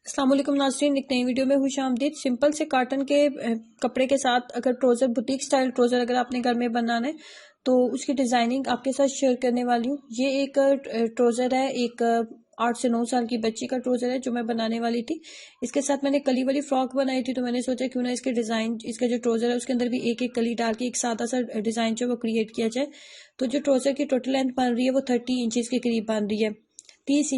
अस्सलाम वालेकुम नाज़रीन, एक नई वीडियो में खुशामदीद। सिंपल से कॉटन के कपड़े के साथ अगर ट्रोज़र, बुटीक स्टाइल ट्रोज़र अगर आपने घर में बनाना है तो उसकी डिज़ाइनिंग आपके साथ शेयर करने वाली हूँ। ये एक ट्रोज़र है, एक 8 से 9 साल की बच्ची का ट्रोज़र है जो मैं बनाने वाली थी। इसके साथ मैंने कली वाली फ्रॉक बनाई थी, तो मैंने सोचा क्यों ना इसके डिज़ाइन, इसका जो ट्रोज़र है उसके अंदर भी एक एक कली डाल के एक सादा सा डिज़ाइन जो वो क्रिएट किया जाए। तो जो ट्रोज़र की टोटल लेंथ बन रही है वो 30 इंचज़ के करीब बन रही है। 30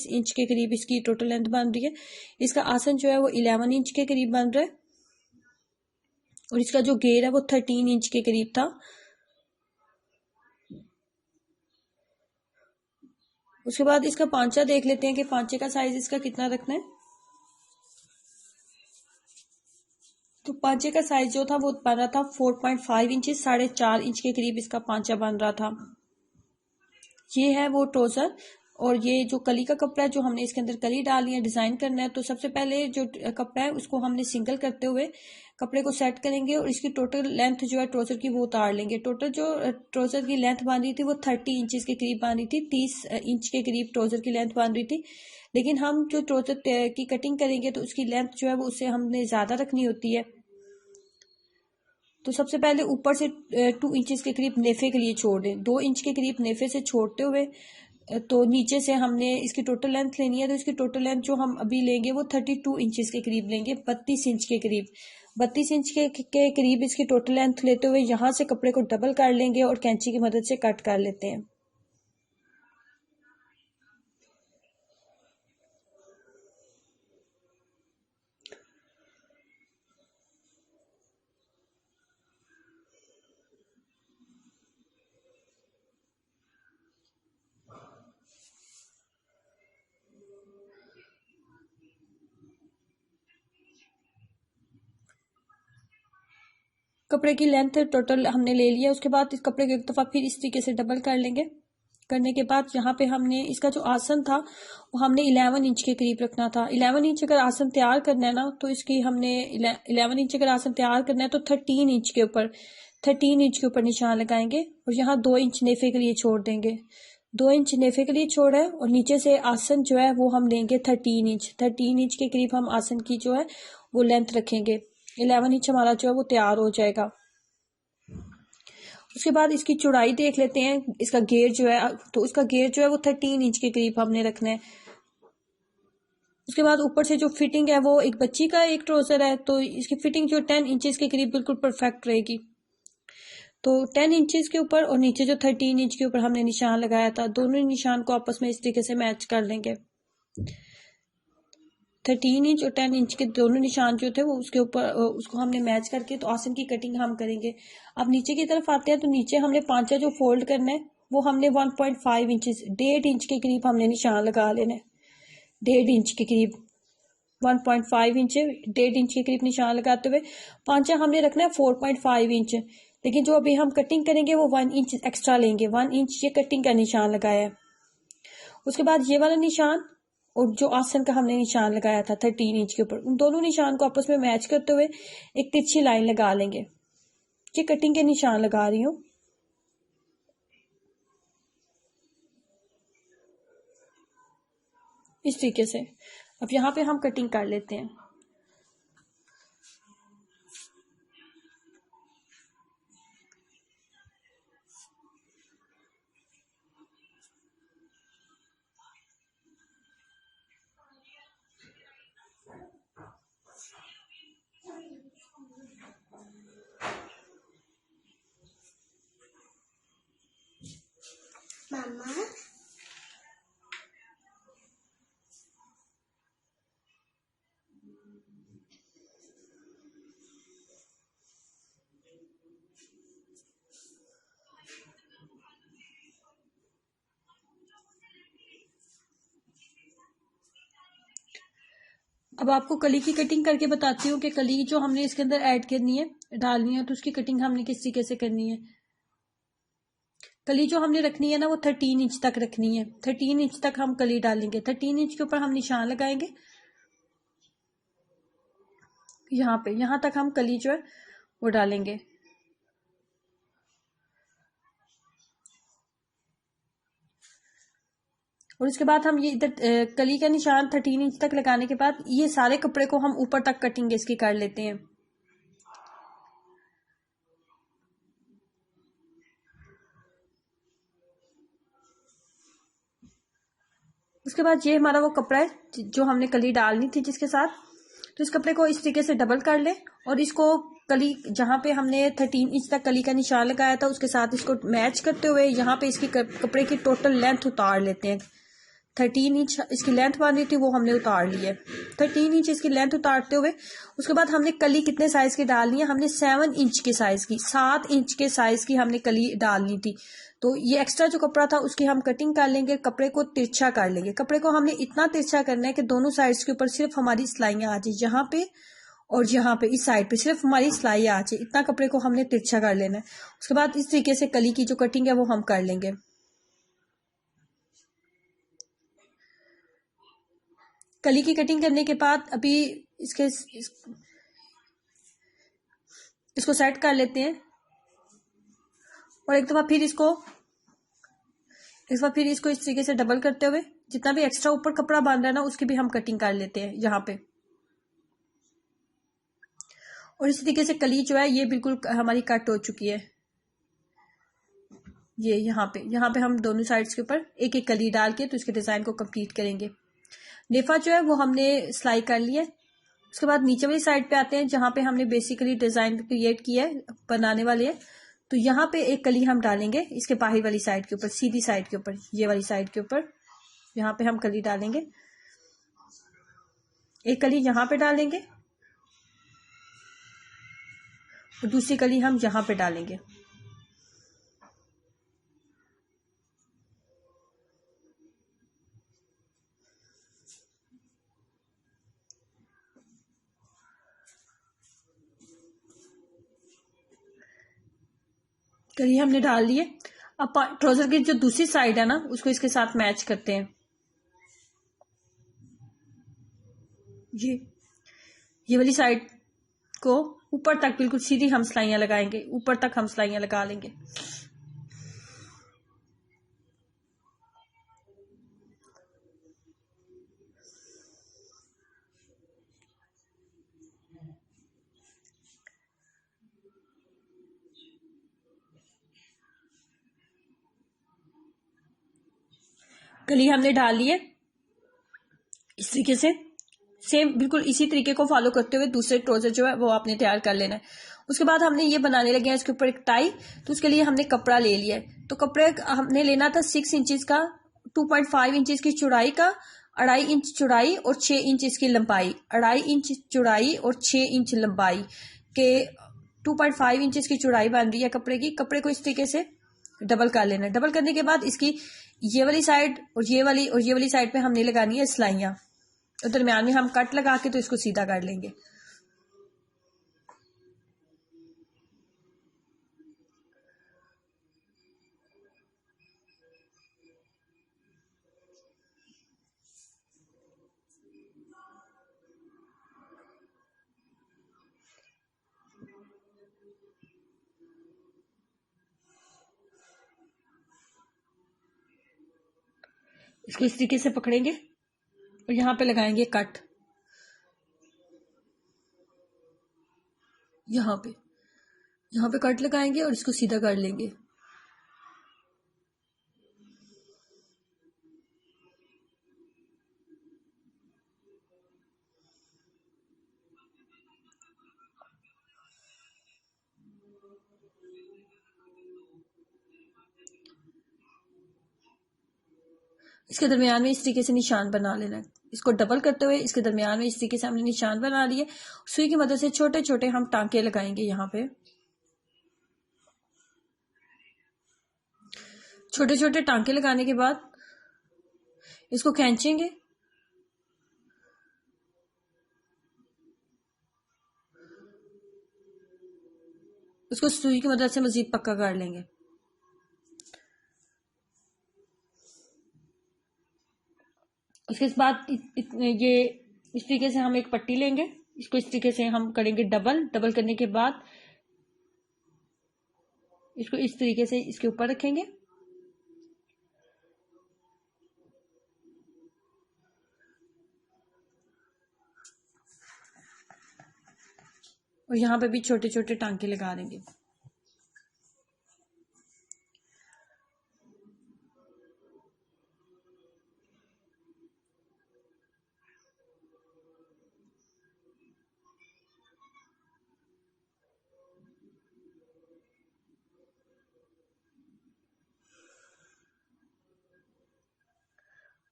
इंच के करीब इसकी टोटल लेंथ बन रही है। इसका आसन जो है वो 11 इंच के करीब बन रहा है और इसका जो घेर है वो 13 इंच के करीब था। उसके बाद इसका पांचा देख लेते हैं कि पांचे का साइज इसका कितना रखना है। तो पांचे का साइज जो था वो बन रहा था 4.5 इंच, 4.5 इंच के करीब इसका पांचा बन रहा था। ये है वो ट्रोजर। और ये जो कली का कपड़ा है, जो हमने इसके अंदर कली डाली है, डिजाइन करना है, तो सबसे पहले जो कपड़ा है उसको हमने सिंगल करते हुए कपड़े को सेट करेंगे और इसकी टोटल लेंथ जो है ट्रोजर की वो उतार लेंगे। टोटल जो ट्रोजर की लेंथ बन रही थी वो 30 इंचेस के करीब बन रही थी, 30 इंच के करीब ट्रोजर की लेंथ बन रही थी। लेकिन हम जो ट्रोजर की कटिंग करेंगे तो उसकी लेंथ जो है वो उससे हमने ज्यादा रखनी होती है। तो सबसे पहले ऊपर से 2 इंचेस के करीब नेफे के लिए छोड़ दें। 2 इंच के करीब नेफे से छोड़ते हुए तो नीचे से हमने इसकी टोटल लेंथ लेनी है। तो इसकी टोटल लेंथ जो हम अभी लेंगे वो 32 इंचेस के करीब लेंगे, 32 इंच के करीब। 32 इंच के करीब इसकी टोटल लेंथ लेते हुए यहाँ से कपड़े को डबल कर लेंगे और कैंची की मदद से कट कर लेते हैं। कपड़े की लेंथ टोटल हमने ले लिया। उसके बाद इस कपड़े को एक दफा फिर इस तरीके से डबल कर लेंगे। करने के बाद यहाँ पे हमने इसका जो आसन था वो हमने 11 इंच के करीब रखना था। 11 इंच अगर आसन तैयार करना है ना, तो इसकी हमने 11 इंच अगर आसन तैयार करना है तो 13 इंच के ऊपर 13 इंच के ऊपर निशान लगाएंगे और यहाँ 2 इंच नेफे के लिए छोड़ देंगे। 2 इंच नेफे के लिए छोड़ा है और नीचे से आसन जो है वो हम लेंगे 13 इंच के करीब हम आसन की जो है वो लेंथ रखेंगे। 11 इंच हमारा जो है वो तैयार हो जाएगा। उसके बाद इसकी चौड़ाई देख लेते हैं। इसका घेर जो है, तो उसका घेर जो है वो 13 इंच के करीब हमने रखना है। उसके बाद ऊपर से जो फिटिंग है वो एक बच्ची का एक ट्राउजर है, तो इसकी फिटिंग जो 10 इंचेस के करीब बिल्कुल परफेक्ट रहेगी। तो 10 इंचेस के ऊपर और नीचे जो 13 इंच के ऊपर हमने निशान लगाया था, दोनों निशान को आपस में इस तरीके से मैच कर लेंगे। 13 इंच और 10 इंच के दोनों निशान जो थे वो उसके ऊपर उसको हमने मैच करके तो आसन की कटिंग हम करेंगे। अब नीचे की तरफ आते हैं, तो नीचे हमने पांचा जो फोल्ड करना है वो हमने 1.5 इंचेस, 1.5 इंच के करीब हमने निशान लगा लेना है। 1.5 इंच के करीब 1.5 इंच, 1.5 इंच के करीब निशान लगाते हुए पांचा हमने रखना है 4.5 इंच। लेकिन जो अभी हम कटिंग करेंगे वो 1 इंच एक्स्ट्रा लेंगे। 1 इंच ये कटिंग का निशान लगाया है। उसके बाद ये वाला निशान और जो आसन का हमने निशान लगाया था 13 इंच के ऊपर, उन दोनों निशान को आपस में मैच करते हुए एक तिरछी लाइन लगा लेंगे। ये कटिंग के निशान लगा रही हूँ इस तरीके से। अब यहाँ पे हम कटिंग कर लेते हैं। मामा अब आपको कली की कटिंग करके बताती हूँ कि कली जो हमने इसके अंदर ऐड करनी है, डालनी है, तो उसकी कटिंग हमने किस तरीके से करनी है। कली जो हमने रखनी है ना वो 13 इंच तक रखनी है। 13 इंच तक हम कली डालेंगे। 13 इंच के ऊपर हम निशान लगाएंगे। यहाँ पे यहाँ तक हम कली जो है वो डालेंगे। और उसके बाद हम ये इधर कली का निशान 13 इंच तक लगाने के बाद ये सारे कपड़े को हम ऊपर तक कटिंग इसकी कर लेते हैं। उसके बाद ये हमारा वो कपड़ा है जो हमने कली डालनी थी जिसके साथ, तो इस कपड़े को इस तरीके से डबल कर ले और इसको कली जहाँ पे हमने 13 इंच तक कली का निशान लगाया था उसके साथ इसको मैच करते हुए यहाँ पे इसकी कपड़े की टोटल लेंथ उतार लेते हैं। 13 इंच इसकी लेंथ बांधी थी वो हमने उतार ली है। 13 इंच इसकी लेंथ उतारते हुए उसके बाद हमने कली कितने साइज की डालनी है, हमने 7 इंच के साइज की, 7 इंच के साइज की हमने कली डालनी थी। तो ये एक्स्ट्रा जो कपड़ा था उसकी हम कटिंग कर लेंगे, कपड़े को तिरछा कर लेंगे। कपड़े को हमने इतना तिरछा करना है कि दोनों साइड्स के ऊपर सिर्फ हमारी सिलाइयां आ जाए, यहाँ पे और यहाँ पे इस साइड पे सिर्फ हमारी सिलाई आ जाए, इतना कपड़े को हमने तिरछा कर लेना है। उसके बाद इस तरीके से कली की जो कटिंग है वो हम कर लेंगे। कली की कटिंग करने के बाद अभी इसको सेट कर लेते हैं और एक दफा फिर इसको इस तरीके से डबल करते हुए जितना भी एक्स्ट्रा ऊपर कपड़ा बांध रहा है ना उसकी भी हम कटिंग कर लेते हैं यहाँ पे। और इसी तरीके से कली जो है ये बिल्कुल हमारी कट हो चुकी है। ये यहाँ पे हम दोनों साइड्स के ऊपर एक एक कली डाल के तो इसके डिजाइन को कंप्लीट करेंगे। नेफा जो है वो हमने सिलाई कर लिया है। उसके बाद नीचे वाली साइड पे आते हैं जहाँ पे हमने बेसिकली डिजाइन क्रिएट किया है, बनाने वाले हैं। तो यहाँ पे एक कली हम डालेंगे इसके बाहर वाली साइड के ऊपर, सीधी साइड के ऊपर, ये वाली साइड के ऊपर यहाँ पे हम कली डालेंगे। एक कली यहाँ पे डालेंगे और दूसरी कली हम यहाँ पे डालेंगे। कली हमने डाल ली है। अब ट्राउजर की जो दूसरी साइड है ना उसको इसके साथ मैच करते हैं। ये वाली साइड को ऊपर तक बिल्कुल सीधी हम सिलाइयां लगाएंगे, ऊपर तक हम सिलाइयां लगा लेंगे। कली हमने डाल ली है इस तरीके से। सेम बिल्कुल इसी तरीके को फॉलो करते हुए दूसरे ट्राउजर जो है वो आपने तैयार कर लेना है। उसके बाद हमने ये बनाने लगे हैं इसके ऊपर एक टाई, तो उसके लिए हमने कपड़ा ले लिया है। तो कपड़े हमने लेना था 6 इंचेस का, 2.5 इंचेस की चौड़ाई का, 2.5 इंच चौड़ाई और 6 इंच इसकी लंबाई, 2.5 इंच चौड़ाई और 6 इंच लंबाई के 2.5 इंचेस की चौड़ाई बन रही है कपड़े की। कपड़े को इस तरीके से डबल कर लेना है। डबल करने के बाद इसकी ये वाली साइड और ये वाली साइड पे हमने लगानी है सिलाइयां और दरम्यान में हम कट लगा के तो इसको सीधा कर लेंगे। इसको इस तरीके से पकड़ेंगे और यहाँ पे लगाएंगे कट, यहाँ पे कट लगाएंगे और इसको सीधा कर लेंगे। इसके दरमियान में इस तरीके से निशान बना लेना है। इसको डबल करते हुए इसके दरमियान में इस तरीके से हमने निशान बना लिए। सुई की मदद से छोटे छोटे हम टांके लगाएंगे। यहाँ पे छोटे छोटे टांके लगाने के बाद इसको खींचेंगे, उसको सुई की मदद से मजीद पक्का कर लेंगे। उसके बाद ये इस तरीके से हम एक पट्टी लेंगे, इसको इस तरीके से हम करेंगे डबल करने के बाद इसको इस तरीके से इसके ऊपर रखेंगे और यहाँ पे भी छोटे छोटे टांके लगा देंगे।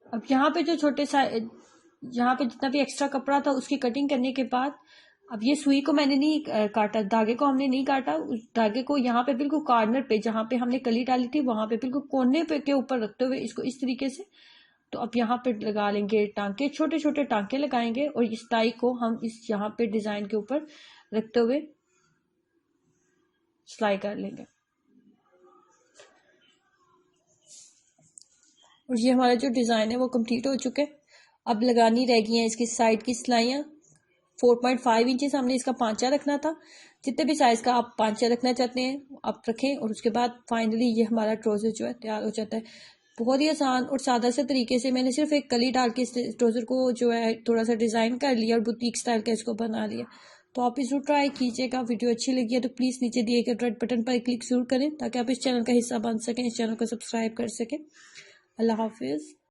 अब यहाँ पे जो यहाँ पे जितना भी एक्स्ट्रा कपड़ा था उसकी कटिंग करने के बाद अब ये सुई को मैंने नहीं काटा, धागे को हमने नहीं काटा। उस धागे को यहाँ पे बिल्कुल कॉर्नर पे जहाँ पे हमने कली डाली थी वहां पे बिल्कुल कोने पे के ऊपर रखते हुए इसको इस तरीके से, तो अब यहाँ पे लगा लेंगे टांके, छोटे छोटे टांके लगाएंगे और इस टाई को हम इस यहाँ पे डिजाइन के ऊपर रखते हुए सिलाई कर लेंगे। और ये हमारा जो डिजाइन है वो कंप्लीट हो चुका है। अब लगानी रह गई है इसकी साइड की सिलाइयाँ। 4.5 इंचेस हमने इसका पांचा रखना था। जितने भी साइज का आप पांचा रखना चाहते हैं आप रखें। और उसके बाद फाइनली ये हमारा ट्राउजर जो है तैयार हो जाता है। बहुत ही आसान और सादा से तरीके से मैंने सिर्फ एक कली डाल के इस ट्राउजर को जो है थोड़ा सा डिजाइन कर लिया और बुटीक स्टाइल का इसको बना लिया। तो आप इसको ट्राई कीजिएगा। वीडियो अच्छी लगी है तो प्लीज नीचे दिए गए रेड बटन पर क्लिक जरूर करें ताकि आप इस चैनल का हिस्सा बन सकें, इस चैनल को सब्सक्राइब कर सकें। अल्लाह हाफिज।